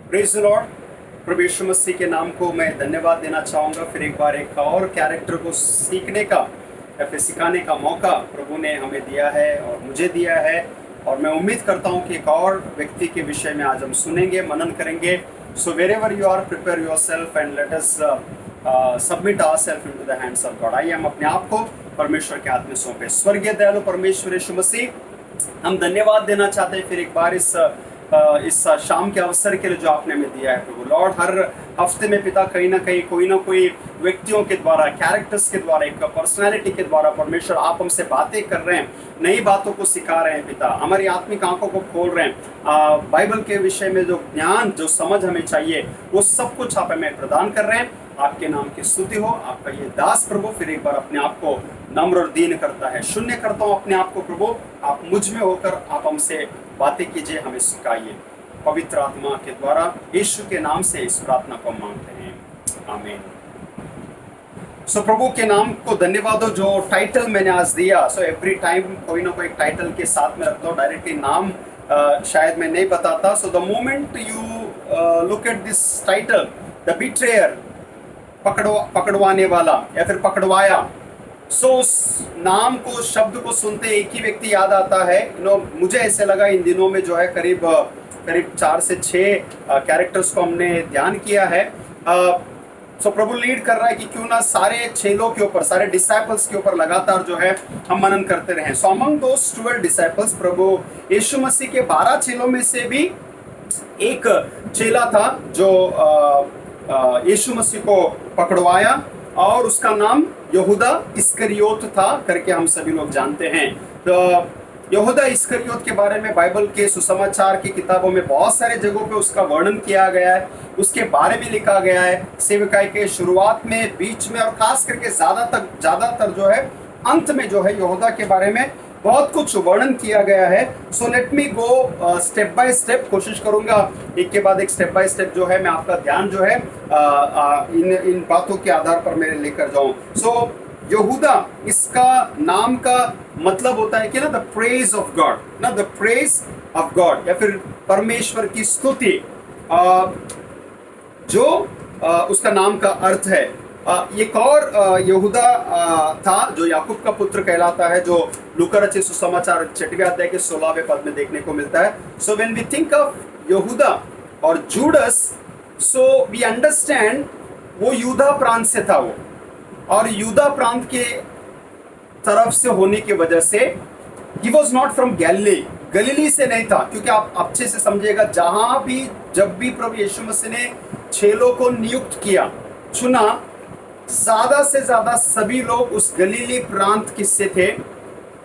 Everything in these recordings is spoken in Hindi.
Praise the lord. प्रभु यीशु मसीह के नाम को मैं धन्यवाद देना चाहूँगा। फिर एक बार एक और कैरेक्टर को सीखने का या फिर सिखाने का मौका प्रभु ने हमें दिया है और मुझे दिया है, और मैं उम्मीद करता हूँ कि एक और व्यक्ति के विषय में आज हम सुनेंगे, मनन करेंगे। So wherever you are, prepare yourself and let us submit ourself into the hands of God. आइए हम अपने आप को परमेश्वर के हाथ में सौंपे। स्वर्गीय दयालु परमेश्वर यीशु मसीह, हम धन्यवाद देना चाहते हैं फिर एक बार इस शाम के अवसर के लिए जो आपने हमें दिया है प्रभु लॉर्ड। हर हफ्ते में पिता कहीं ना कहीं कोई ना कोई व्यक्तियों के द्वारा, कैरेक्टर्स के द्वारा, एक पर्सनालिटी के द्वारा परमेश्वर आप हमसे बातें कर रहे हैं, नई बातों को सिखा रहे हैं पिता, हमारी आत्मिक आंखों को खोल रहे हैं। बाइबल के विषय में जो ज्ञान, जो समझ हमें चाहिए, वो सब कुछ आप हमें प्रदान कर रहे हैं। आपके नाम की स्तुति हो। आपका ये दास प्रभु फिर एक बार अपने आप को नम्र और दीन करता है, शून्य करता हूँ अपने आप को प्रभु। आप मुझ में होकर आप हमसे बातें कीजिए, हमें सिखाइए पवित्र आत्मा के द्वारा। यीशु के नाम से इस प्रार्थना को मांगते हैं, आमीन। सो प्रभु के नाम को धन्यवाद हो। जो टाइटल मैंने आज दिया, सो एवरी टाइम कोई ना कोई टाइटल के साथ में रखता हूँ, डायरेक्टली नाम शायद मैं नहीं बताता। So the moment you look at this title, the betrayer, पकड़वाने वाला या फिर पकड़वाया, सो उस नाम को, शब्द को सुनते एक ही व्यक्ति याद आता है। मुझे ऐसे लगा इन दिनों में जो है करीब 4 से 6 कैरेक्टर्स को हमने ध्यान किया है। सो प्रभु लीड कर रहा है कि क्यों ना सारे चेलों के ऊपर, सारे डिसाइपल्स के ऊपर लगातार जो है हम मनन करते रहें। सो अमंग दोस 12 डिसाइपल्स, प्रभु यीशु मसीह के 12 चेलों में से भी एक चेला था जो यीशु मसीह को पकड़वाया, और उसका नाम यहूदा इस्करियोत था करके हम सभी लोग जानते हैं। तो यहूदा इस्करियोत के बारे में बाइबल के सुसमाचार की किताबों में बहुत सारे जगहों पे उसका वर्णन किया गया है, उसके बारे में लिखा गया है। सेवकाई के शुरुआत में, बीच में और खास करके ज़्यादातर जो है अंत में जो है यहूदा के बारे में बहुत कुछ वर्णन किया गया है। So let me go step by step, कोशिश करूंगा एक के बाद एक स्टेप बाय स्टेप जो है मैं आपका ध्यान जो है इन बातों के आधार पर मैं लेकर जाऊं। सो यहूदा, इसका नाम का मतलब होता है कि ना द प्रेज ऑफ गॉड, ना द प्रेज ऑफ गॉड या फिर परमेश्वर की स्तुति, जो उसका नाम का अर्थ है। एक और यहूदा था जो याकूब का पुत्र कहलाता है, जो लूका रचित सुसमाचार 6वें अध्याय के 16वें पद में देखने को मिलता है। So when we think of Yahuda और जूडस, सो वी अंडरस्टैंड वो यूदा प्रांत से था वो, और यूदा प्रांत के तरफ से होने की वजह से ही वॉज नॉट फ्रॉम गैलिली, गलीली से नहीं था। क्योंकि आप अच्छे से समझिएगा, जहां भी जब भी प्रभु यीशु मसीह ने चेलों को नियुक्त किया, चुना, ज्यादा से ज्यादा सभी लोग उस गलीली प्रांत के से थे।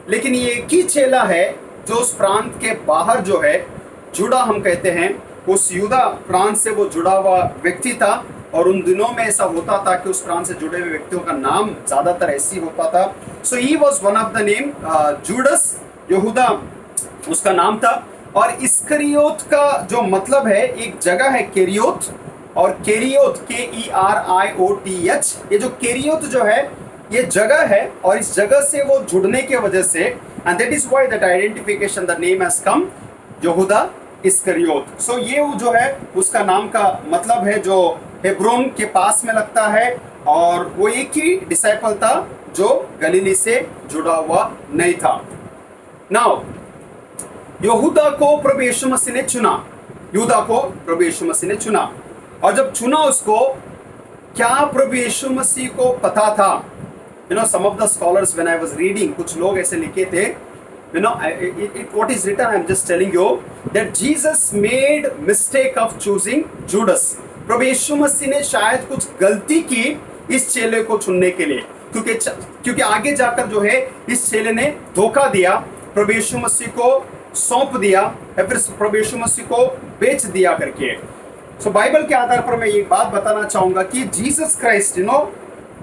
लेकिन ये एक ही चेला है जो उस प्रांत के बाहर जो है, जुड़ा हम कहते हैं, उस यूदा प्रांत से वो जुड़ा हुआ व्यक्ति था। और उन दिनों में ऐसा होता था कि उस प्रांत से जुड़े हुए व्यक्तियों का नाम ज्यादातर ऐसी होता था। So he was one of the name Judas, यहूदा उसका नाम था। और इस्करियोत का जो मतलब है, एक जगह है केरियोत, और केरियोत KERIOTH, ये जो केरियोत जो है ये जगह है, और इस जगह से वो जुड़ने के वजह से, and that is why that identification, the name has come यहूदा इस्करियोत। सो ये वो जो है उसका नाम का मतलब है, जो हेब्रोन के पास में लगता है, और वो एक ही डिसाइपल था जो गलीली से जुड़ा हुआ नहीं था। नाउ यहूदा को प्रभु यीशु मसीह ने चुना, यहूदा को प्रभु यीशु मसीह ने चुना, और जब चुना उसको, क्या प्रभु यीशु मसीह को पता था? Some of the scholars when I was reading, कुछ लोग ऐसे लिखे थे, what is written, I am just telling you that Jesus made mistake of choosing Judas. प्रभु यीशु मसीह ने शायद कुछ गलती की इस चेले को चुनने के लिए, क्योंकि आगे जाकर जो है इस चेले ने धोखा दिया, प्रभु यीशु मसीह को सौंप दिया, या फिर प्रभु यीशु मसीह को बेच दिया करके। सो बाइबल के आधार पर मैं ये बात बताना चाहूंगा कि Jesus Christ,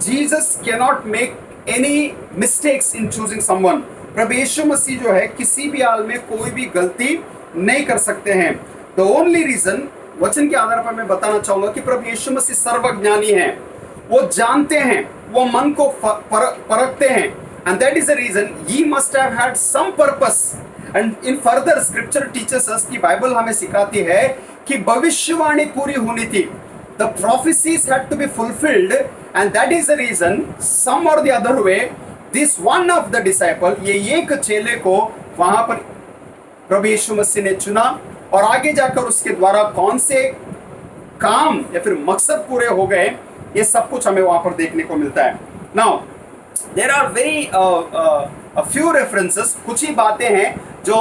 Jesus cannot make any mistakes in choosing someone. प्रभु यीशु मसीह जो है किसी भी हाल में कोई भी गलती नहीं कर सकते हैं। द ओनली रीजन, वचन के आधार पर मैं बताना चाहूंगा कि प्रभु यीशु मसीह सर्वज्ञानी हैं, वो जानते हैं, वो मन को परखते हैं, and that is the reason he must have had some purpose. And in further scripture teachers us, की बाइबल हमें सिखाती है कि भविष्यवाणी पूरी होनी थी. The prophecies had to be fulfilled, and that is the reason, some or the other way, this one of the disciple, ये एक चेले को वहां पर प्रभु यीशु मसीह ने चुना, और आगे जाकर उसके द्वारा कौन से काम या फिर मकसद पूरे हो गए, ये सब कुछ हमें वहां पर देखने को मिलता है. Now there are very few references, कुछ ही बातें हैं जो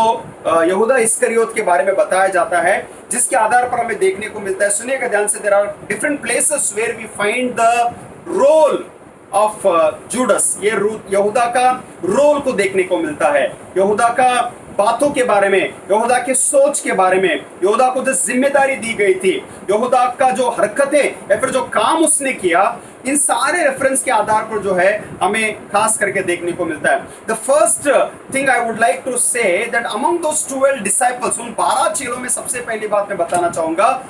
यहूदा इस्करियोत के बारे में बताया जाता है, जिसके आधार पर हमें देखने को मिलता है. सुनिएगा ध्यान से. There are different places where we find the role of Judas. ये यहूदा का रोल को देखने को मिलता है, यहूदा का बातों के बारे में, यहूदा के सोच के बारे में, यहूदा को जो जिम्मेदारी दी गई थी, यहूदा का जो हरकतें या फिर जो काम उसने किया, इन सारे रेफरेंस के आधार पर जो है हमें खास करके देखने को मिलता है. The first thing I would like to say that among those 12 disciples, उन 12 चेलों में सबसे पहली बात मैं बताना चाहूंगा,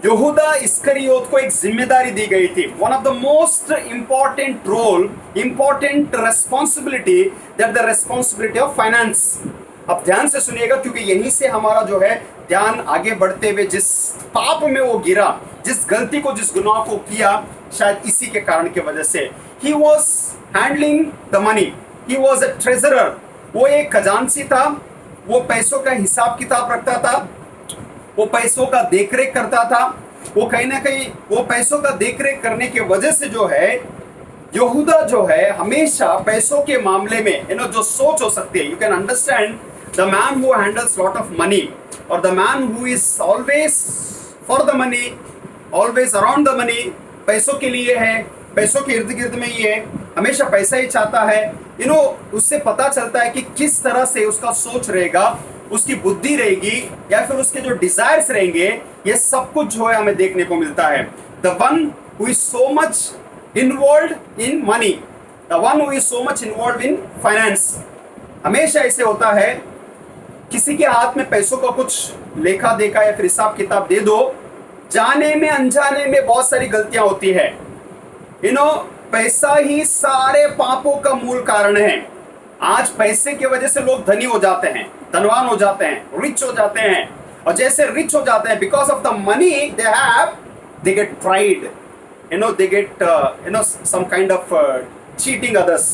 यहूदा इस्करियोत को एक जिम्मेदारी दी गई थी. One of the most important role, important responsibility, that the responsibility of finance. अब ध्यान से सुनिएगा, क्योंकि यहीं से हमारा जो है ध्यान आगे बढ़ते हुए जिस पाप में वो गिरा, जिस गलती को, जिस गुनाह को किया, शायद इसी के कारण की वजह से. ही was handling the money, he was a treasurer. वो एक खजांची था, वो पैसों का हिसाब किताब रखता था, वो पैसों का देखरेख करता था. वो कहीं ना कहीं वो पैसों का देखरेख करने की वजह से जो है यहूदा जो है हमेशा पैसों के मामले में जो सोच हो सकती है, you can understand the man who handles lot of money और the man who is always for the money, always around the money, पैसों के लिए है, पैसों के इर्द गिर्द में ही है, हमेशा पैसा ही चाहता है. उससे पता चलता है कि किस तरह से उसका सोच रहेगा, उसकी बुद्धि रहेगी, या फिर उसके जो डिजायर्स रहेंगे, ये सब कुछ जो है हमें देखने को मिलता है. The one who is so much involved in money, the one who is so much involved in finance. हमेशा ऐसे होता है, किसी के हाथ में पैसों का कुछ लेखा देखा या फिर हिसाब किताब दे दो, जाने में अनजाने में बहुत सारी गलतियां होती है. पैसा ही सारे पापों का मूल कारण है. आज पैसे की वजह से लोग धनी हो जाते हैं, धनवान हो जाते हैं, रिच हो जाते हैं, और जैसे रिच हो जाते हैं, because of the money they have, they get pride, they get some kind of cheating others,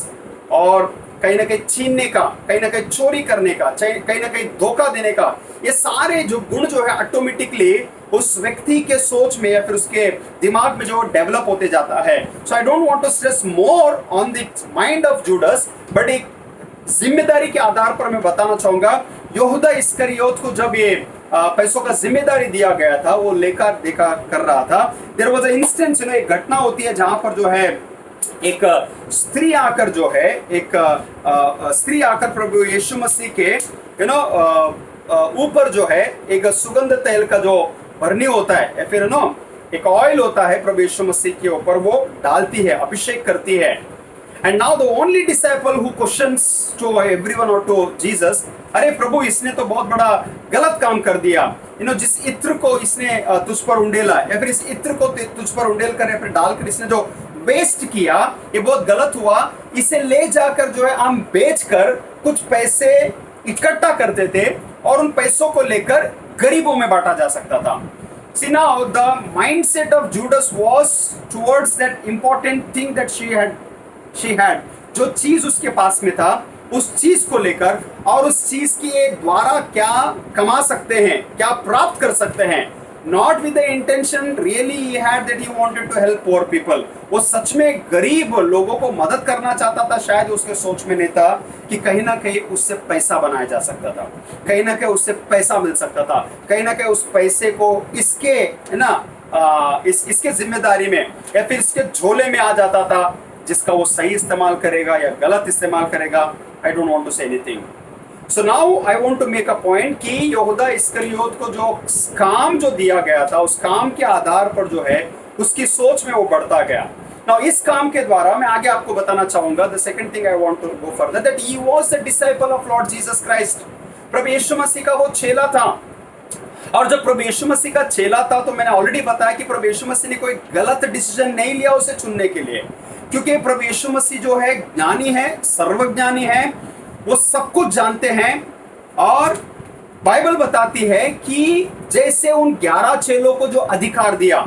और कहीं ना कहीं छीनने का, कहीं ना कहीं चोरी करने का, कहीं ना कहीं धोखा देने का, ये सारे जो गुण जो है ऑटोमेटिकली उस व्यक्ति के सोच में या फिर उसके दिमाग में जो डेवलप होते जाता है. So I don't want to stress more on the mind of Judas, but एक जिम्मेदारी के आधार पर मैं बताना चाहूंगा, यहूदा इस्करियोत को जब ये पैसों का जिम्मेदारी दिया गया था, वो लेकर देखा कर रहा था. देयर वाज अ इंस्टेंस, एक घटना होती है जहां पर जो है एक स्त्री आकर जो है, एक स्त्री आकर प्रभु यीशु मसीह के ऊपर जो है एक सुगंध तेल का जो भरनी होता है, या फिर एक ऑयल होता है प्रभु यीशु मसीह के ऊपर, वो डालती है, अभिषेक करती है. And now the only disciple who questions to everyone or to Jesus, अरे प्रभु इसने तो बहुत बड़ा गलत काम कर दिया, जिस इत्र को इसने तुझ पर उंडेला, या फिर इस इत्र को तुझ पर उंडेल कर या फिर डालकर इसने जो वेस्ट किया, ये बहुत गलत हुआ. इसे ले जाकर जो है हम बेचकर कुछ पैसे इकट्ठा करते थे और उन पैसों को लेकर गरीबों में बांटा जा सकता था. See now the mindset of Judas was towards that important thing that she had, जो चीज उसके पास में था, उस चीज को लेकर और उस चीज के द्वारा क्या कमा सकते हैं, क्या प्राप्त कर सकते हैं. Not with the intention really he had that he wanted to help poor people. वो सच में गरीब लोगों को मदद करना चाहता था. शायद उसके सोच में नहीं था कि कहीं ना कहीं उससे पैसा बनाया जा सकता था, कहीं ना कहीं उससे पैसा मिल सकता था, कहीं ना कहीं उस पैसे को इसके इसके जिम्मेदारी में या फिर इसके झोले में आ जाता था, जिसका वो सही इस्तेमाल करेगा या गलत इस्तेमाल करेगा. I don't want to say anything. So now I want to make a point कि यहूदा इस्करियोत को जो काम जो दिया गया था, उस काम के आधार पर जो है उसकी सोच में वो बढ़ता गया. नाउ इस काम के द्वारा मैं आगे आपको बताना चाहूंगा, the second thing I want to go further, that he was the disciple of lord Jesus Christ. प्रभु यीशु मसीह का वो चेला था. और जब प्रभु यीशु मसीह का चेला था तो मैंने ऑलरेडी बताया कि प्रभु यीशु मसीह ने कोई गलत डिसीजन नहीं लिया उसे चुनने के लिए, क्योंकि प्रभु यीशु मसीह जो है ज्ञानी है, सर्वज्ञानी है, वो सब कुछ जानते हैं. और बाइबल बताती है कि जैसे उन 11 चेलों को जो अधिकार दिया,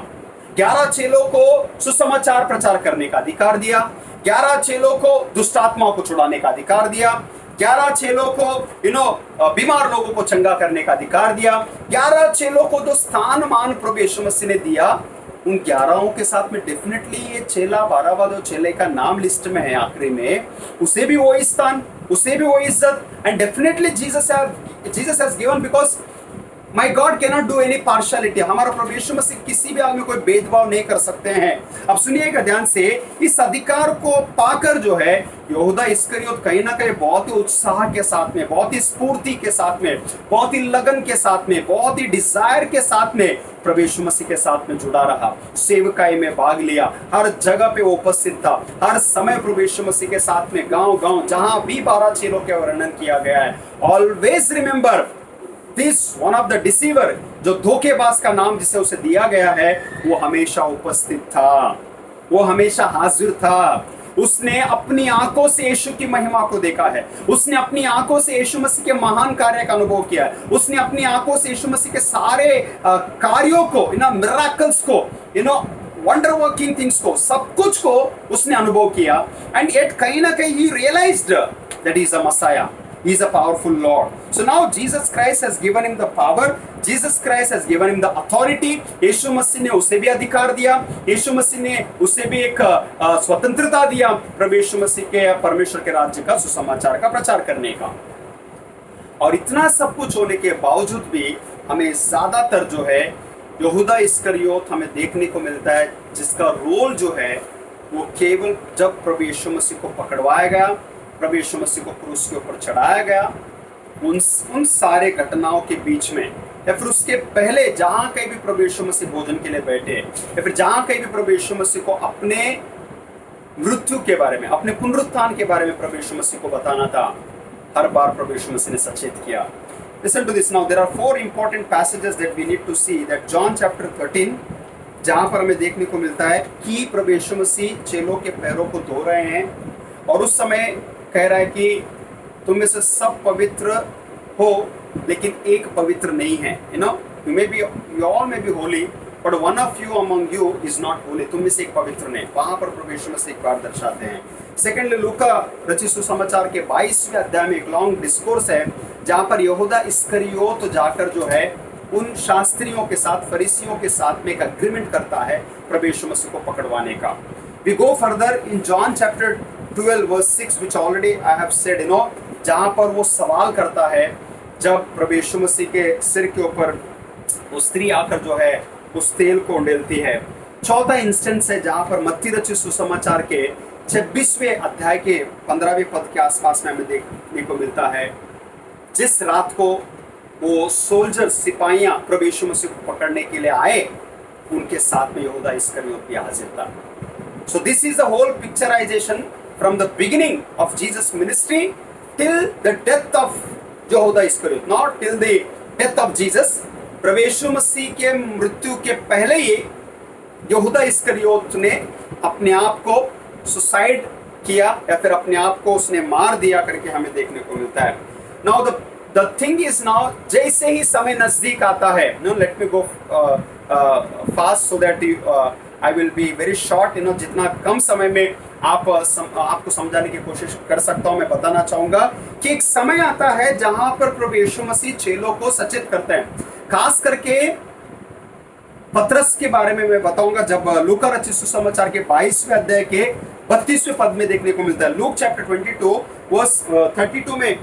11 चेलों को सुसमाचार प्रचार करने का अधिकार दिया, 11 चेलों को दुष्ट आत्माओं को छुड़ाने का अधिकार दिया, 11 चेलों को बीमार लोगों को चंगा करने का अधिकार दिया, 11 चेलों को जो स्थान मान प्रभु यीशु मसीह ने दिया, उन 11 के साथ में डेफिनेटली ये चेला 12वां जो चेले का नाम लिस्ट में है आखिरी में, उसे भी वो स्थान, उसे भी वो इज्जत, and definitely Jesus has given, because my God can not do any partiality. हमारा प्रभु यीशु मसीह किसी भी आदमी कोई भेदभाव नहीं कर सकते हैं। अब सुनिएगा ध्यान से, इस अधिकार को पाकर जो है यहूदा इस्करियोत कहीं ना कहीं बहुत ही उत्साह के साथ में, बहुत ही स्फूर्ति के साथ में, बहुत ही लगन के साथ में, बहुत ही डिजायर के साथ में प्रभु यीशु मसीह के साथ में जुड़ा रहा, सेवकाई में भाग लिया, हर जगह पे उपस्थित था, हर समय प्रभु यीशु मसीह के साथ में गांव गांव जहां भी 12 चेलों के वर्णन किया गया है। Always remember this one of the deceiver, जो धोखेबाज का नाम जिसे उसे दिया गया है, वो हमेशा उपस्थित था, वो हमेशा हाजिर था। उसने अपनी आंखों से यीशु की महिमा को देखा है, उसने अपनी आंखों से यीशु मसीह के महान कार्य का अनुभव किया है, उसने अपनी आंखों से यीशु मसीह के सारे कार्यों को, मिरेकल्स को, वंडर वर्किंग थिंग्स को, सब कुछ को उसने अनुभव किया। एंड येट कहीं ना कहीं ही realized that he is a messiah, he is a powerful Lord. So now Jesus Christ has given him the power, Jesus Christ has given him the authority. यीशु मसीह ने उसे भी अधिकार दिया, यीशु मसीह ने उसे भी एक स्वतंत्रता दिया प्रभु यीशु मसीह के परमेश्वर के राज्य का सुसमाचार का प्रचार करने का। और इतना सब कुछ होने के बावजूद भी हमें ज्यादातर जो है यहूदा इस्करियोत हमें देखने को मिलता है, जिसका रोल जो है वो केवल जब प्रभु यीशु मसीह को पकड़वाया गया, प्रभु यीशु मसीह को क्रूस के ऊपर चढ़ाया गया, उन सारे घटनाओं के बीच में, या फिर उसके पहले जहां कहीं भी प्रभु यीशु मसीह भोजन के लिए बैठे, या फिर जहां कहीं भी प्रभु यीशु मसीह को अपने मृत्यु के बारे में, अपने पुनरुत्थान के बारे में प्रभु यीशु मसीह को बताना था, हर बार प्रभु यीशु मसीह ने सचेत किया। Listen to this now. There are 4 important passages that we need to see. That John chapter 13, जहां पर हमें देखने को मिलता है कि प्रभु यीशु मसीह चेलों के पैरों को धो रहे हैं, और उस समय कह रहा है कि तुम में से सब पवित्र हो लेकिन एक पवित्र नहीं है। you all may be holy but one of you among you is not holy. तुम में से एक पवित्र नहीं, वहां पर प्रभु यीशु मसीह एक बार दर्शाते हैं। सेकेंडली लूका रचित सुसमाचार के 22वें अध्याय में एक लॉन्ग डिस्कोर्स है, जहां पर यहूदा इस्करियोत जाकर जो है उन शास्त्रियों के साथ, फरीसियों के साथ में एक अग्रीमेंट करता है प्रभु यीशु मसीह को पकड़वाने का। We go further in John chapter 12 verse 6, which already I have said, जहां पर वो सवाल करता है, जब प्रभु यीशु मसीह के सिर के ऊपर वो स्त्री आकर जो है उस तेल को उंडेलती है। चौथा इंस्टेंस है जहां पर मत्ती रचित सुसमाचार के 26वें अध्याय के 15वें पद के आसपास में हमें देखने को मिलता है, जिस रात को वो सोल्जर, सिपाहियां प्रभु यीशु मसीह को पकड़ने के लिए आए, उनके साथ में यहूदा इस्करियोत भी हाजिर था। So this is the whole picturization from the beginning of Jesus' ministry till the death of Yehuda Iscariot, not till the death of Jesus. प्रभु यीशु मसीह के मृत्यु के पहले ही यहूदा इस्करियोत ने अपने आप को सुसाइड किया, या फिर अपने आप को उसने मार दिया करके हमें देखने को मिलता है। Now the thing is now, जैसे ही समय नजदीक आता है, let me go fast so that I will be very short, जितना कम समय में आपको समझाने की कोशिश कर सकता हूं। मैं बताना चाहूंगा कि एक समय आता है जहां पर प्रभु यीशु मसीह चेलों को सचेत करते हैं, खास करके पतरस के बारे में मैं बताऊंगा, जब लूका रचित सुसमाचार के 22वें अध्याय के 32वें पद में देखने को मिलता है। लूक चैप्टर 22 वर्स 32 में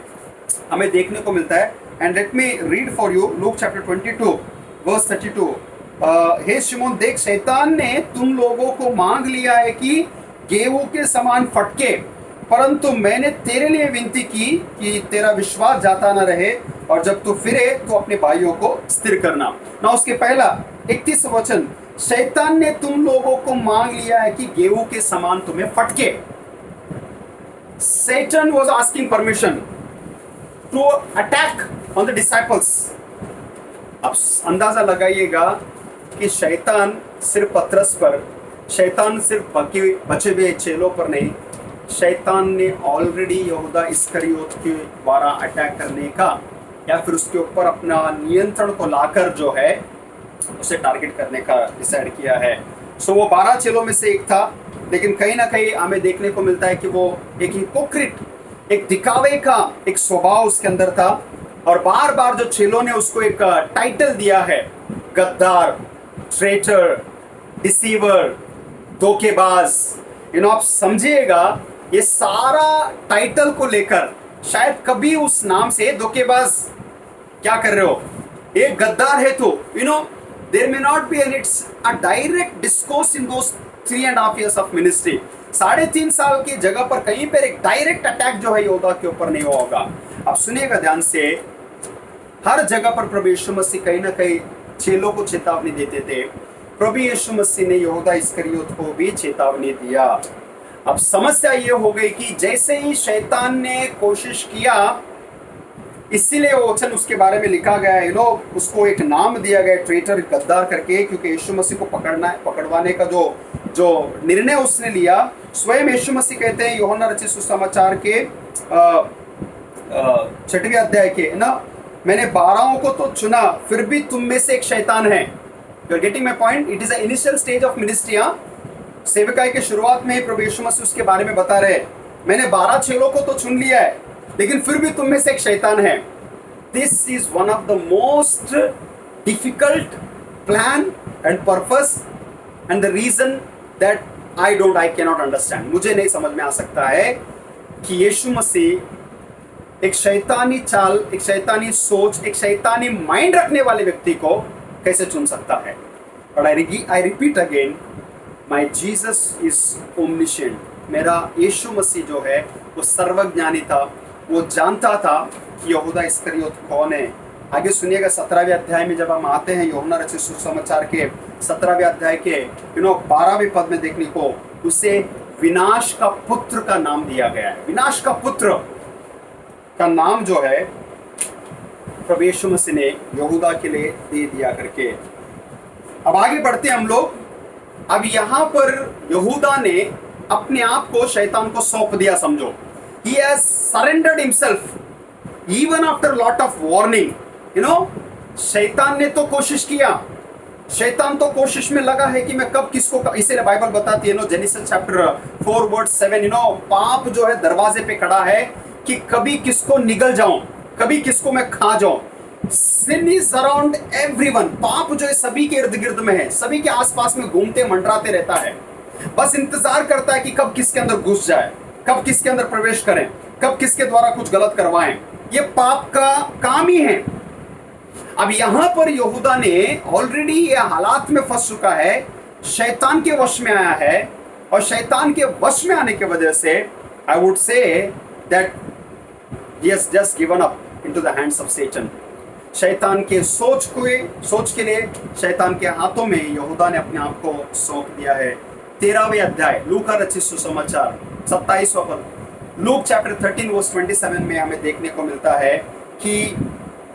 हमें देखने को मिलता है, and let me read for you Luke chapter 22 verse 32। हे शिमोन, देख शैतान ने तुम लोगों को मांग लिया है कि गेहूं के समान फटके, परंतु मैंने तेरे लिए विनती की कि तेरा विश्वास जाता न रहे, और जब तू फिरे तो अपने भाइयों को स्थिर करना। ना उसके पहला 31 वचन, शैतान ने तुम लोगों को मांग लिया है कि गेहूं के समान तुम्हें फटके। Satan was asking permission to attack on the disciples. अब अंदाजा लगाइएगा कि शैतान सिर्फ पतरस पर, शैतान सिर्फ बचे हुए चेलों पर नहीं, शैतान ने ऑलरेडी यहूदा इस्करियोत के द्वारा अटैक करने का या फिर उसके ऊपर अपना नियंत्रण को लाकर जो है उसे टारगेट करने का डिसाइड किया है। सो वो 12 चेलों में से एक था, लेकिन कहीं ना कहीं हमें देखने को मिलता है कि वो एक हिपोक्रिट, एक दिखावे का एक स्वभाव उसके अंदर था। और बार बार जो चेलों ने उसको एक टाइटल दिया है, गद्दार, ट्रेटर, डिसीवर, धोखेबाज। आप समझिएगा, ये सारा टाइटल को लेकर शायद कभी उस नाम से धोखेबाज क्या कर रहे हो, एक गद्दार है तो there may not be an it's a direct discourse in those 3.5 years of ministry. 3.5 साल की जगह पर कहीं पर एक डायरेक्ट अटैक जो है यहूदा के ऊपर नहीं हुआ होगा। अब सुनिएगा ध्यान से, हर जगह पर प्रभु यीशु मसीह कहीं ना कहीं चेलों को चेतावनी देते थे। प्रभु यीशु मसीह ने यहूदा इस्करियोत को भी चेतावनी दिया। अब समस्या ये हो गई कि जैसे ही शैतान ने कोशिश किया, इसीलिए वो वचन उसके बारे में लिखा गया है, उसको एक नाम दिया गया ट्रेटर, गद्दार करके, क्योंकि यीशु मसीह को पकड़वाने का जो निर्णय उसने लिया। स्वयं यीशु मसीह कहते हैं यूहन्ना रचित सुसमाचार के 6वें अध्याय के मैंने 12 को तो चुना, फिर भी तुम में से एक शैतान है। You are getting my point? It is a initial stage of ministry. सेवकाई के शुरुआत में प्रभु यीशु मसीह उसके बारे में बता रहे, मैंने 12 चेलों को तो चुन लिया है, लेकिन फिर भी तुम में से एक शैतान है। This is one of the most difficult plan and purpose and the reason that I cannot understand. मुझे नहीं समझ में आ सकता है कि यीशु मसीह एक शैतानी चाल, एक शैतानी सोच, एक शैतानी माइंड रखने वाले व्यक्ति को कैसे चुन सकता है। और I repeat again, my Jesus is omniscient. मेरा यीशु मसीह जो है वो सर्वज्ञानी था, वो जानता था कि यहूदा इस्करियोत कौन है। आगे सुनिएगा 17वें अध्याय में जब हम आते हैं, यूहन्ना रचित सुसमाचार के 17वें अध्याय के 12वें पद में देखने को उसे विनाश का पुत्र का नाम दिया गया है। विनाश का पुत्र का नाम जो है प्रभु यीशु मसीह ने यहूदा के लिए दे दिया करके। अब आगे बढ़ते हम लोग। अब यहाँ पर यहूदा ने अपने आप को शैतान को सौंप दिया, समझो। He has surrendered himself even after lot of warning. शैतान ने तो कोशिश किया, शैतान तो कोशिश में लगा है कि मैं कब किसको, इसीलिए बाइबल बताती है जेनेसिस चैप्टर 4 वर्स 7, पाप जो है दरवाजे पे खड़ा है कि कभी किसको निगल जाऊं, कभी किसको मैं खा जाऊं। Sin is around everyone. पाप जो है सभी के इर्द गिर्द में है, सभी के आसपास में घूमते मंडराते रहता है, बस इंतजार करता है कि कब किसके अंदर घुस जाए, कब किसके अंदर प्रवेश करें, कब किसके द्वारा कुछ गलत करवाएं। ये पाप का काम ही है। अब यहां पर यहूदा ने ऑलरेडी ये हालात में फंस चुका है, शैतान के वश में आया है, और शैतान के वश में आने की वजह से आई would say that he has just given up into the hands of Satan. शैतान के सोच के लिए शैतान के हाथों में यहूदा ने अपने आप को सौंप दिया है। 13वें अध्याय लूका रचित सुसमाचार 27वां पद, लूक चैप्टर 13 वर्स 27 में हमें देखने को मिलता है कि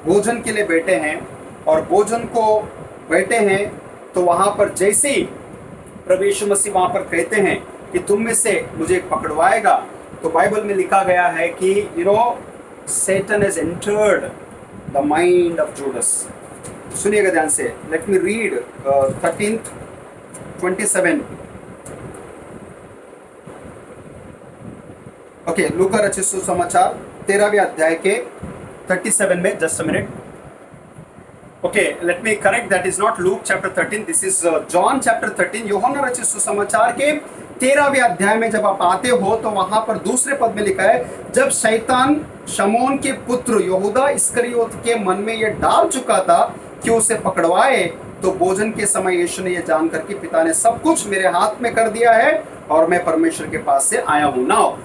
भोजन के लिए बैठे हैं, और भोजन को बैठे हैं तो वहां पर जैसे ही प्रभु यीशु मसीह वहां पर कहते हैं कि तुम में से मुझे पकड़वाएगा, तो बाइबल में लिखा गया है कि Satan has entered the mind of Judas. सुनिएगा ध्यान से, let me read 13:27. ओके, लूका रचित सुसमाचार 13वें अध्याय के 37 में, just a minute. Okay, let me correct, that is not Luke chapter 13, this is John chapter 13। यूहन्ना रचित सुसमाचार के 13वें अध्याय में जब आप आते हो तो वहां पर दूसरे पद में लिखा है, जब शैतान शमौन के पुत्र यहूदा इस्करियोत के मन में यह डाल चुका था कि उसे पकड़वाए, तो भोजन के समय यीशु ने यह जानकर कि पिता ने सब कुछ मेरे हाथ में कर दिया है और मैं परमेश्वर के पास से आया हूं। Now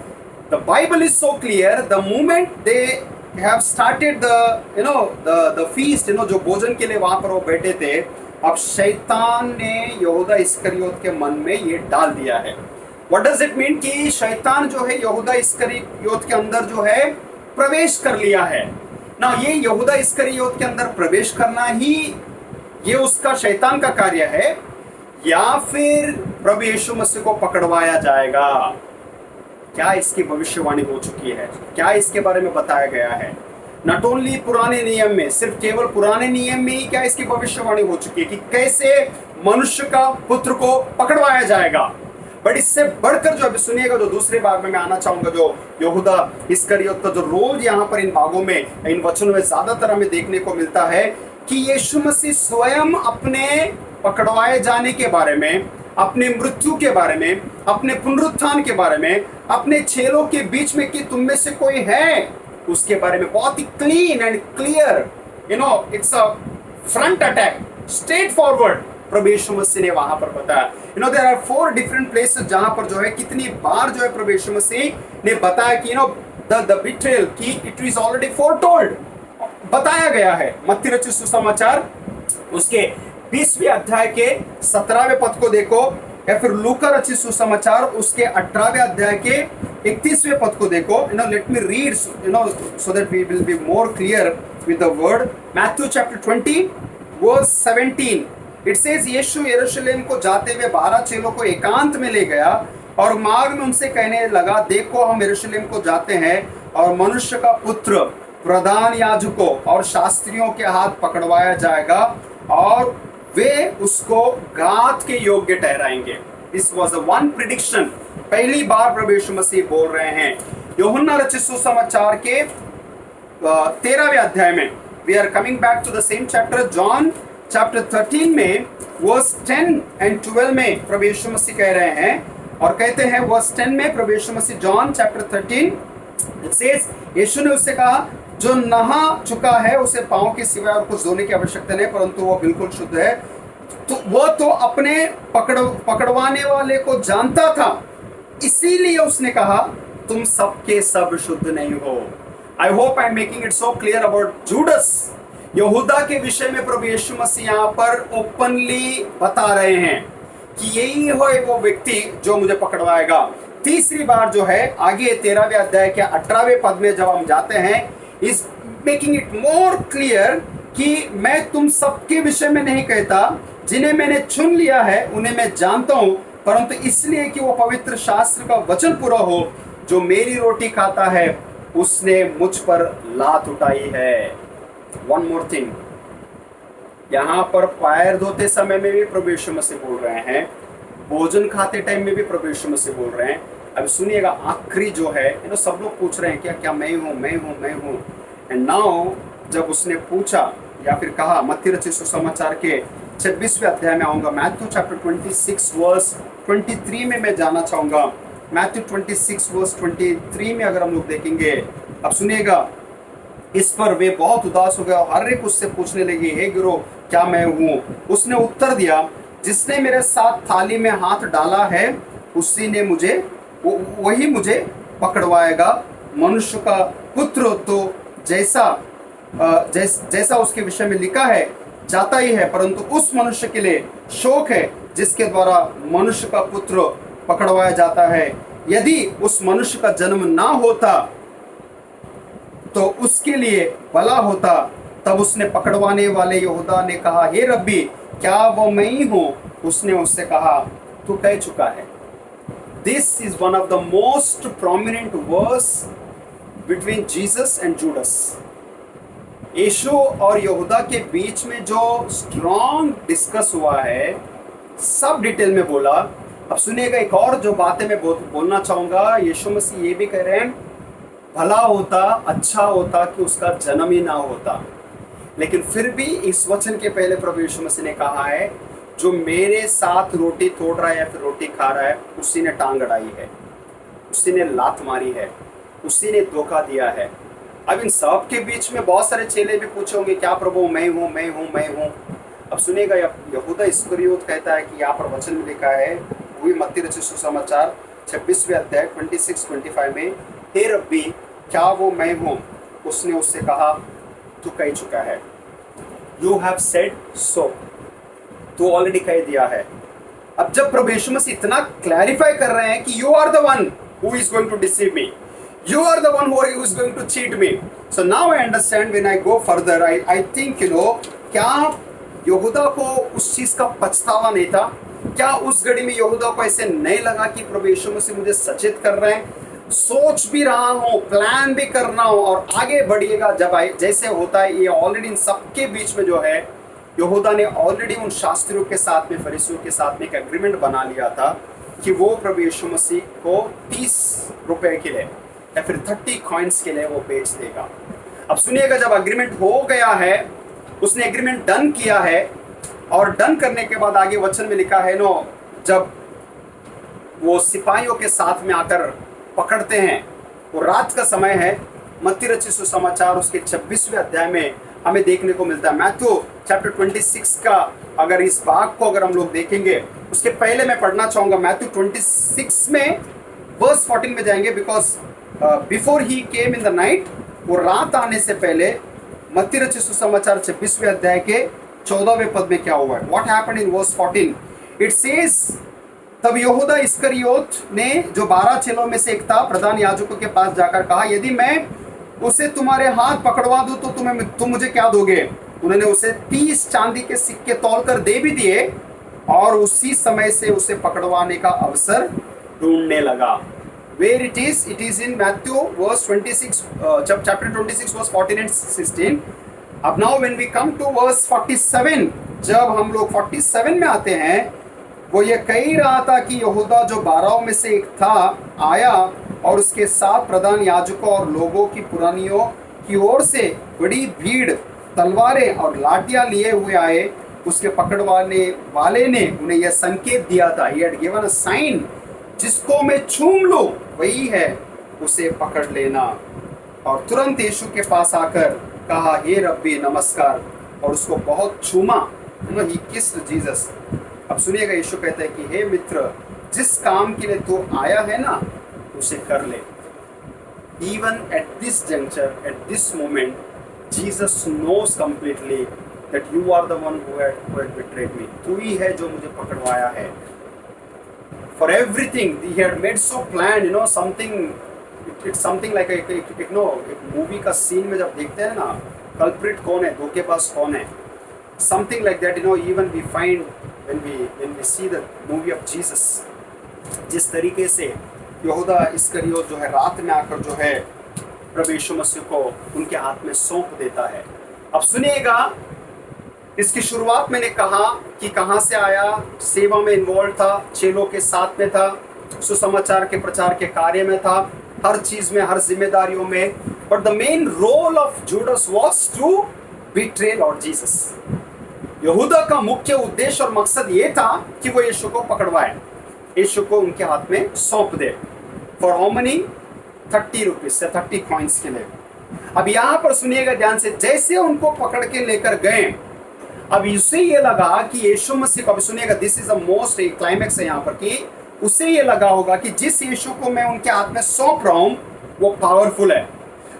the Bible is so clear, the moment they have started the feast, जो भोजन के लिए वहां पर वो बैठे थे, अब शैतान ने यहूदा इस्करियोत के मन में ये डाल दिया है। What does it mean कि शैतान जो है यहूदा इस्करियोत के अंदर जो है प्रवेश कर लिया है ना। ये यहूदा इस्करियोत के अंदर प्रवेश करना ही ये उसका शैतान का कार्य है, या फिर प्रभु यीशु मसीह को पकड़वाया जाएगा। क्या इसकी भविष्यवाणी हो चुकी है? क्या इसके बारे में बताया गया है? नॉट ओनली पुराने नियम में, सिर्फ केवल पुराने नियम में ही क्या इसकी भविष्यवाणी हो चुकी है कि कैसे मनुष्य का पुत्र को पकड़वाया जाएगा। बट इससे बढ़कर जो अभी सुनिएगा, जो दूसरे भाग में मैं आना चाहूंगा, जो यहूदा इस्करियोत का जो रोल यहाँ पर इन भागों में, इन वचनों में ज्यादातर हमें देखने को मिलता है कि यीशु मसीह स्वयं अपने पकड़वाए जाने के बारे में, अपने मृत्यु के बारे में, अपने पुनरुत्थान के बारे में, अपने चेलों के बीच में कि तुम में से कोई है, उसके बारे में बहुत ही clean and clear, it's a front attack, straightforward प्रभु यीशु मसीह ने वहां पर बताया। देयर आर 4 डिफरेंट प्लेसेस जहां पर जो है कितनी बार जो है प्रभु यीशु मसीह ने बताया कि द बिट्रेयल की इट इज ऑलरेडी फोरटोल्ड, बताया गया है। मत्ती रचित सुसमाचार उसके 20वें अध्याय के 17वें पद को देखो, या फिर लूका रचित सुसमाचार उसके 18वें अध्याय के 31वें पद को देखो। Late me read so that we will be more clear with the word. Matthew chapter 20 verse 17 it says, यीशु यरूशलेम को जाते हुए 12 चेलों को एकांत में ले गया और मार्ग में उनसे कहने लगा, देखो हम यरूशलेम को जाते हैं और मनुष्य का पुत्र प्रधान याजकों और शास्त्रियों के हाथ पकड़वाया जाएगा और वे उसको घात के योग्य ठहराएंगे। This was the one prediction, पहली बार प्रभु यीशु मसीह बोल रहे हैं। यूहन्ना रचित सुसमाचार के 13वें अध्याय में, we are coming back to the same chapter, John chapter 13 में वर्स 10 एंड 12 में प्रभु यीशु मसीह कह रहे हैं और कहते हैं वर्स 10 में प्रभु यीशु मसीह, जॉन चैप्टर 13 इट सेज, यीशु ने उससे कहा, जो नहा चुका है उसे पांव के सिवाय और कुछ धोने की आवश्यकता नहीं, परंतु वो बिल्कुल शुद्ध है। तो वो तो अपने पकड़वाने वाले को जानता था, इसीलिए उसने कहा तुम सबके सब शुद्ध नहीं हो। I hope I am making it so clear about Judas. यहूदा के विषय में प्रभु यीशु मसीह यहाँ पर ओपनली बता रहे हैं कि यही है वो व्यक्ति जो मुझे पकड़वाएगा। तीसरी बार जो है आगे 13वें अध्याय के 18वें पद में जब हम जाते हैं, is making it more clear कि मैं तुम सबके विषय में नहीं कहता, जिन्हें मैंने चुन लिया है उन्हें मैं जानता हूं, परंतु इसलिए कि वो पवित्र शास्त्र का वचन पूरा हो, जो मेरी रोटी खाता है उसने मुझ पर लात उठाई है। वन मोर थिंग, यहाँ पर पैर धोते समय में भी प्रभु यीशु मसीह बोल रहे हैं, भोजन खाते टाइम में भी प्रभु यीशु मसीह बोल रहे हैं। अब सुनिएगा, आखिरी जो है, सब लोग पूछ रहे हैं क्या क्या मैं हूँ मैं हूँ मैं हूँ। एंड नाउ जब उसने पूछा या फिर कहा, मत्ती रचित सुसमाचार के 26वें अध्याय में आऊंगा, मैथ्यू चैप्टर 26 वर्स 23 में मैं जाना चाहूंगा। मैथ्यू 26 वर्स 23 में अगर हम लोग देखेंगे, अब सुनिएगा, इस पर वे बहुत उदास हो गए और हर एक उससे पूछने लगे, हे गुरु क्या मैं हूँ? उसने उत्तर दिया, जिसने मेरे साथ थाली में हाथ डाला है उसी ने मुझे, वही मुझे पकड़वाएगा। मनुष्य का पुत्र तो जैसा उसके विषय में लिखा है जाता ही है, परंतु उस मनुष्य के लिए शोक है जिसके द्वारा मनुष्य का पुत्र पकड़वाया जाता है। यदि उस मनुष्य का जन्म ना होता तो उसके लिए भला होता। तब उसने पकड़वाने वाले यहूदा ने कहा, हे रब्बी क्या वो मैं ही हूँ? उसने उससे कहा, तू कह चुका है। This is one of the most prominent verse between Jesus and Judas. यीशु और यहूदा के बीच में जो स्ट्रॉन्ग डिस्कस हुआ है, सब डिटेल में बोला। अब सुनिएगा, एक और जो बातें मैं बोलना चाहूंगा, यीशु मसीह ये भी कह रहे हैं, भला होता, अच्छा होता कि उसका जन्म ही ना होता। लेकिन फिर भी इस वचन के पहले प्रभु यीशु मसीह ने कहा है, जो मेरे साथ रोटी तोड़ रहा है या फिर रोटी खा रहा है, उसी ने टांग अड़ाई है, उसी ने लात मारी है, उसी ने धोखा दिया है। अब इन सब के बीच में बहुत सारे चेले भी पूछे होंगे, क्या प्रभु मैं हूँ मैं हूँ मैं हूँ? अब सुनिएगा, यहूदा इस्करियोत कहता है कि यहाँ पर वचन में लिखा है, वही मत्ती रचित सुसमाचार 26वें अध्याय 26-25 में, हे रब्बी क्या वो मैं हूँ? उसने उससे कहा, तू कह चुका है, यू हैव सेड सो, तू ऑलरेडी कह दिया है। अब जब प्रभु यीशु मसीह इतना क्लैरिफाई कर रहे हैं कि you are the one who is going to deceive me, you are the one who is going to cheat me, so now I understand when I go further, I think क्या यहूदा को उस चीज का पछतावा नहीं था? क्या उस घड़ी में यहूदा को ऐसे नहीं लगा कि प्रभु यीशु मसीह मुझे सचेत कर रहे हैं? सोच भी रहा हूँ, प्लान भी कर रहा हूँ और आगे बढ़िएगा। जब जैसे होता है, ये ऑलरेडी इन सबके बीच में जो है, यहूदा ने ऑलरेडी उन शास्त्रियों के साथ में, फरीसियों के साथ में एक एग्रीमेंट बना लिया था कि वो प्रभु यीशु मसीह को 30 रुपए के लिए या फिर 30 कॉइन्स के लिए वो बेच देगा। अब सुनिएगा, जब एग्रीमेंट हो गया है, उसने एग्रीमेंट डन किया है, और डन करने के बाद आगे वचन में लिखा है नो, जब वो सिपाहियों के साथ में आकर पकड़ते हैं, वो रात का समय है। मत्ती रचित सुसमाचार उसके 26वें अध्याय में हमें देखने को मिलता है। मैथ्यू चैप्टर 26 का अगर इस भाग को अगर हम लोग देखेंगे, उसके पहले मैं पढ़ना चाहूंगा मैथ्यू 26 में वर्स 14 में जाएंगे, because before he came in the night, वो रात आने से पहले मत्ती रचित सुसमाचार 26वें अध्याय के 14वें पद में क्या हुआ है। What happened in verse 14, it says, तब यहूदा इस्करियोत ने, जो 12 चेलों में से एक था, प्रधान याजकों के पास जाकर कहा, यदि मैं उसे तुम्हारे हाथ पकड़वा दूं तो तुम मुझे क्या दोगे। उन्होंने उसे 30 चांदी के सिक्के तौलकर दे भी दिए, और उसी समय से उसे पकड़वाने का अवसर ढूंढने लगा। Where it is in Matthew verse 26, chapter 26 verse 14 and 16। अब now when we come to verse 47, जब हम लोग 47 में आते हैं, वो ये कह रहा था कि यहूदा जो 12 में से एक था आया, और उसके साथ प्रधान याजकों और लोगों की पुरानियों की ओर से बड़ी भीड़ तलवारें और लाठियां लिए हुए आए। उसके पकड़वाने वाले ने उन्हें यह संकेत दिया था, he had given a sign, जिसको मैं छूम लूं वही है, उसे पकड़ लेना। और तुरंत यीशु के पास आकर कहा, हे रब्बी नमस्कार, और उसको बहुत छूमा। ही किस्ड जीसस। अब सुनिएगा, यीशु कहता है कि हे मित्र, जिस काम के लिए तू आया है ना, उसे कर ले। Even at this juncture, at this moment, Jesus knows completely that you are the one who had betrayed me. तू ही है जो मुझे पकड़वाया है। For everything he had made so plan, you know, something, it's something like एक मूवी का सीन में जब देखते हैं ना, कल्प्रिट कौन है, धोखेबाज कौन है, something like that, you know, even we find when we see the movie of Jesus, जिस तरीके से यहूदा इस्करियोत जो है रात में आकर जो है प्रभु यीशु मसीह को उनके हाथ में सौंप देता है। अब सुनिएगा, इसकी शुरुआत मैंने कहा कि कहाँ से आया, सेवा में इन्वॉल्व था, चेलों के साथ में था, सुसमाचार के प्रचार के कार्य में था, हर चीज में, हर जिम्मेदारियों में। But the main role of Judas was to betray Lord Jesus. Yahuda का मुख्य उद्देश्य और मकसद ये था कि वो यीशु को पकड़वाए, यीशु को उनके हाथ में सौंप दे। For how money? 30 रुपीज से 30 कॉइन्स के लिए। अब यहाँ पर सुनिएगा ध्यान से, जैसे उनको पकड़ के लेकर गए, अब उसे ये लगा कि यीशु मसीह को, अभी सुनिएगा, this is the most climax है यहाँ पर, कि उसे ये लगा होगा कि जिस यीशु को मैं उनके हाथ में सौंप रहा हूँ वो पावरफुल है,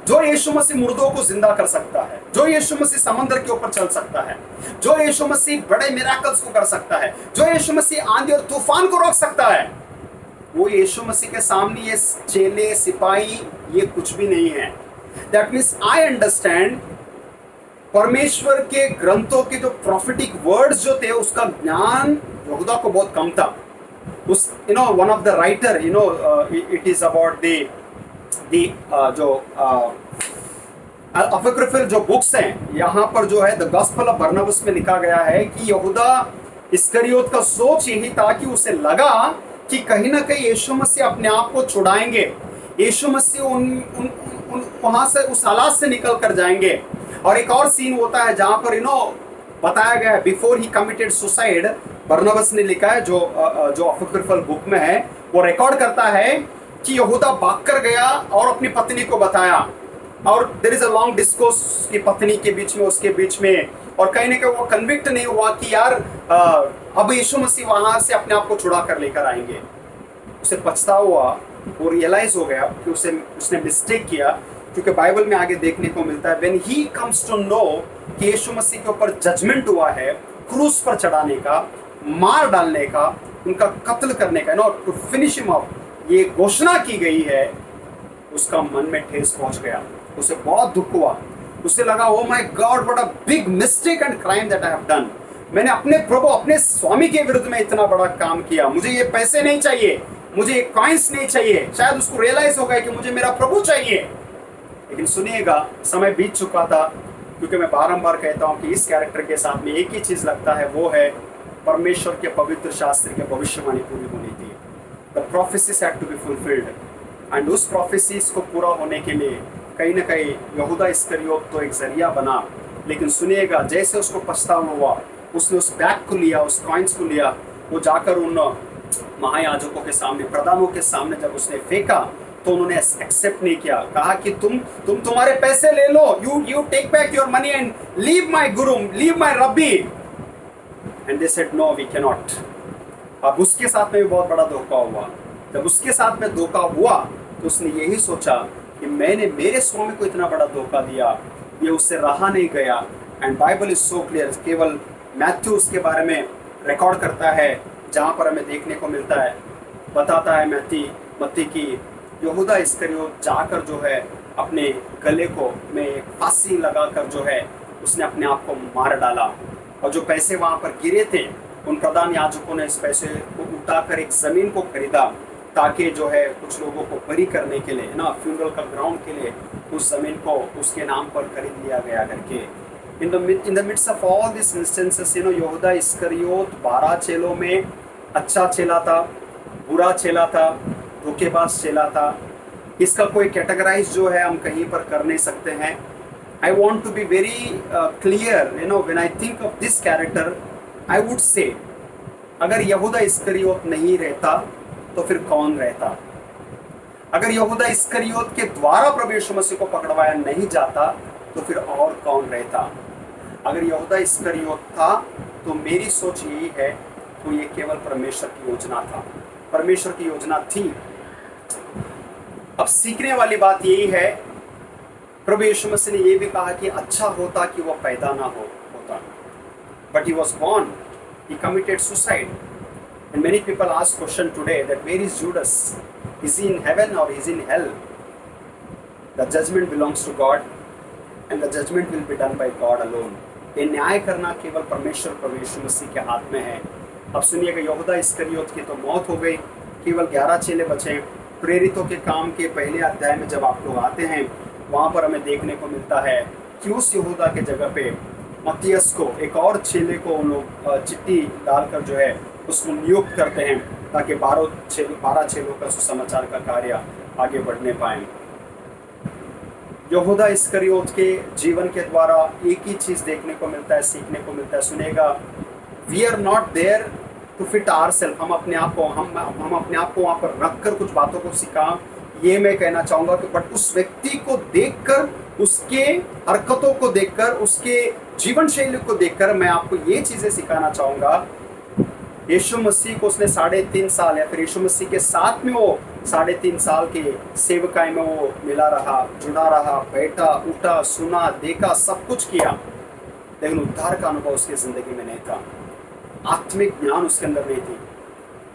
जो यीशु मसीह मुर्दों को जिंदा कर सकता है, जो यीशु मसीह समंदर के ऊपर चल सकता है, जो यीशु मसीह बड़े मिराकल्स को कर सकता है, जो यीशु मसीह आंधी और तूफान को रोक सकता है, वो यीशु मसीह के सामने ये चेले, सिपाही, ये कुछ भी नहीं है। दैट मीन्स आई अंडरस्टैंड, परमेश्वर के ग्रंथों के जो प्रॉफिटिक वर्ड्स जो थे, उसका ज्ञान यहूदा को बहुत कम था। उस one of the writer, it is about जो अपोक्रिफल जो बुक्स हैं, यहाँ पर जो है द गॉस्पेल ऑफ बरनबास में लिखा गया है कि यहूदा इस्करियोत का सोच यही था कि उसे लगा कि कहीं ना कहीं यीशु मसीह अपने आप को छुड़ाएंगे, यीशु मसीह वहां से, उस हालात से निकल कर जाएंगे। और एक और सीन होता है जहां पर बताया गया है, बिफोर ही कमिटेड सुसाइड, बरनबास ने लिखा है, जो अपोक्रिफल बुक में है, वो रिकॉर्ड करता है कि यहूदा भाग कर गया और अपनी पत्नी को बताया, और there is a long discourse की पत्नी के बीच में, उसके बीच में, और कहीं ना कहीं वो कन्विक्ट नहीं हुआ कि यार अब यीशु मसीह वहां से अपने आप को छुड़ा कर लेकर आएंगे। उसे पछतावा हुआ, वो रियलाइज हो गया कि उसने मिस्टेक किया, क्योंकि बाइबल में आगे देखने को मिलता है, when he comes to know कि यीशु मसीह के ऊपर जजमेंट हुआ है, क्रूस पर चढ़ाने का, मार डालने का, उनका कत्ल करने का, टू फिनिश हिम ऑफ, ये घोषणा की गई है, उसका मन में ठेस पहुंच गया, उसे बहुत दुख हुआ। उसे लगा, oh my God, what a big mistake and crime that I have done. मैंने अपने प्रभु, अपने स्वामी के विरुद्ध में इतना बड़ा काम किया। मुझे ये पैसे नहीं चाहिए, मुझे कॉइंस नहीं चाहिए, शायद उसको रियलाइज हो गया कि मुझे मेरा प्रभु चाहिए। लेकिन सुनिएगा, समय बीत चुका था, क्योंकि मैं बारंबार कहता हूं कि इस कैरेक्टर के साथ में एक ही चीज लगता है, वो है परमेश्वर के पवित्र शास्त्र के भविष्यवाणी पूरी होनी थी। The prophecies had to be fulfilled, and उस प्रोफेसीज को पूरा होने के लिए कहीं ना कहीं यहूदा इस्करियोत तो एक जरिया बना। लेकिन सुनिएगा, जैसे उसको पछतावा हुआ, उसने उस बैग को लिया, उस कॉइन्स को लिया, वो जाकर उन महायाजकों के सामने, प्रधानों के सामने जब उसने फेंका, तो उन्होंने एक्सेप्ट नहीं किया। कहा कि तुम तुम्हारे पैसे ले लो, you take back your money and leave my guru, leave my rabbi. And they said no, we cannot नॉट। अब उसके साथ में भी बहुत बड़ा धोखा हुआ। जब उसके साथ में धोखा हुआ, तो उसने यही सोचा कि मैंने मेरे स्वामी को इतना बड़ा धोखा दिया, ये उससे रहा नहीं गया। And Bible is so clear, केवल मैथ्यू उसके बारे में रिकॉर्ड करता है, जहाँ पर हमें देखने को मिलता है, बताता है मत्ती की यहूदा इस्करियोत जाकर जो है अपने गले को में एक फांसी लगाकर जो है उसने अपने आप को मार डाला। और जो पैसे वहाँ पर गिरे थे, उन प्रधान याजकों ने इस पैसे को उठाकर एक ज़मीन को खरीदा, ताकि जो है कुछ लोगों को बरी करने के लिए ना, फ्यूनरल का ग्राउंड के लिए उस ज़मीन को उसके नाम पर खरीद लिया गया करके। In the midst of all this instances, Yahuda Iskariyot 12 चेलों में अच्छा चेला था, बुरा चेला था, धोखेबाज चेला था। इसका कोई कैटेगराइज जो है हम कहीं पर कर नहीं सकते हैं। I want to be very clear, when I think of this character, I would say, अगर यहूदा इस्करियोत नहीं रहता तो फिर कौन रहता? अगर यहूदा इस्करियोत के द्वारा प्रभु यीशु मसीह को पकड़वाया नहीं जाता तो फिर और कौन रहता? अगर यहूदा इस्करियोत था, तो मेरी सोच यही है, तो ये केवल परमेश्वर की योजना था, परमेश्वर की योजना थी। अब सीखने वाली बात यही है, प्रभु यीशु मसीह ने यह भी कहा कि अच्छा होता कि वह पैदा ना होता, but he was born, he committed suicide. And many people ask question today that where is Judas, is he in heaven और is in hell? The judgement belongs to God and the judgement will be done by God alone. ये न्याय करना केवल परमेश्वर प्रभु यीशु मसीह के हाथ में है। अब सुनिएगा, यहूदा इस्करियोत की तो मौत हो गई, केवल 11 चेले बचे। प्रेरितों के काम के पहले अध्याय में जब आप लोग आते हैं, वहाँ पर हमें देखने को मिलता है कि उस यहूदा के जगह पे मत्तियस को, एक और चेले को उन लोग चिट्ठी डालकर जो है उसको नियुक्त करते हैं, ताकि 12 चेलों का सुसमाचार का कार्य आगे बढ़ने पाए। यहूदा इस्करियोत के जीवन के द्वारा एक ही चीज़ देखने को मिलता है, सीखने को मिलता है। सुनेगा, we are not there to fit ourself. हम अपने आप को वहाँ पर रख कर कुछ बातों को सीखा, ये मैं कहना चाहूँगा कि बट उस व्यक्ति को देखकर, उसके हरकतों को देखकर, उसके जीवन शैली को देखकर मैं आपको ये चीज़ें सिखाना चाहूँगा। यीशु मसीह को उसने 3.5 साल, या फिर यीशु मसीह के साथ में वो 3.5 साल के सेवकाई में वो मिला रहा, जुड़ा रहा, बैठा, उठा, सुना, देखा, सब कुछ किया, लेकिन उद्धार का अनुभव उसकी ज़िंदगी में नहीं था। आत्मिक ज्ञान उसके अंदर नहीं थी।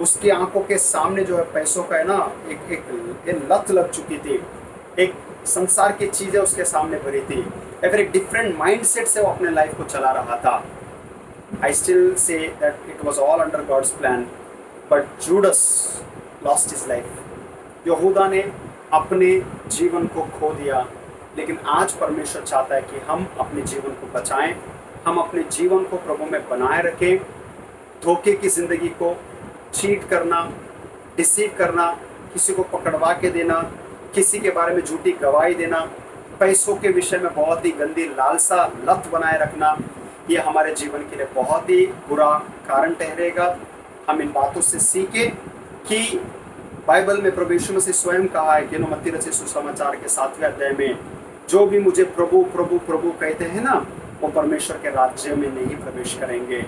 उसकी आंखों के सामने जो है पैसों का है ना, एक लत लग चुकी थी, एक संसार की चीज़ें उसके सामने भरी थी, या फिर एक डिफरेंट माइंडसेट से वो अपने लाइफ को चला रहा था। I still say that it was all under God's plan, but Judas lost his life. यहूदा ने अपने जीवन को खो दिया, लेकिन आज परमेश्वर चाहता है कि हम अपने जीवन को बचाएं, हम अपने जीवन को प्रभु में बनाए रखें। धोखे की ज़िंदगी को, चीट करना, डिसीव करना, किसी को पकड़वा के देना, किसी के बारे में झूठी गवाही देना, पैसों के विषय में बहुत ही गंदी लालसा, लत बनाए रखना, ये हमारे जीवन के लिए बहुत ही बुरा कारण ठहरेगा। हम इन बातों से सीखें कि बाइबल में प्रभु यीशु मसीह स्वयं कहा है कि मत्ती रचित सुसमाचार के 7वें अध्याय में, जो भी मुझे प्रभु प्रभु प्रभु कहते हैं ना, वो परमेश्वर के राज्य में नहीं प्रवेश करेंगे।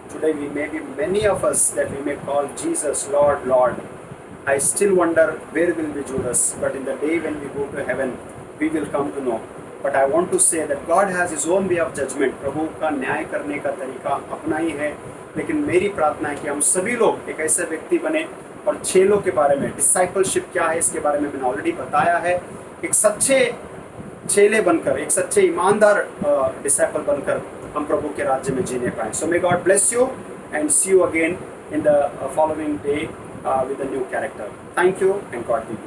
Today we may be many of us that we may call Jesus Lord, Lord. I still wonder where will be Judas, but in the day when we go to heaven, we will come to know. But I want to say that God has His own way of judgment. प्रभु का न्याय करने का तरीका अपना ही है, लेकिन मेरी प्रार्थना है कि हम सभी लोग एक ऐसे व्यक्ति बने, और चेलों के बारे में, डिसाइपलशिप क्या है इसके बारे में मैंने ऑलरेडी बताया है। एक सच्चे चेले बनकर, एक सच्चे ईमानदार डिसाइपल बनकर हम प्रभु के राज्य में जीने पाएं। So may God bless you and see you again in the following day. with a new character. Thank you and God be with you.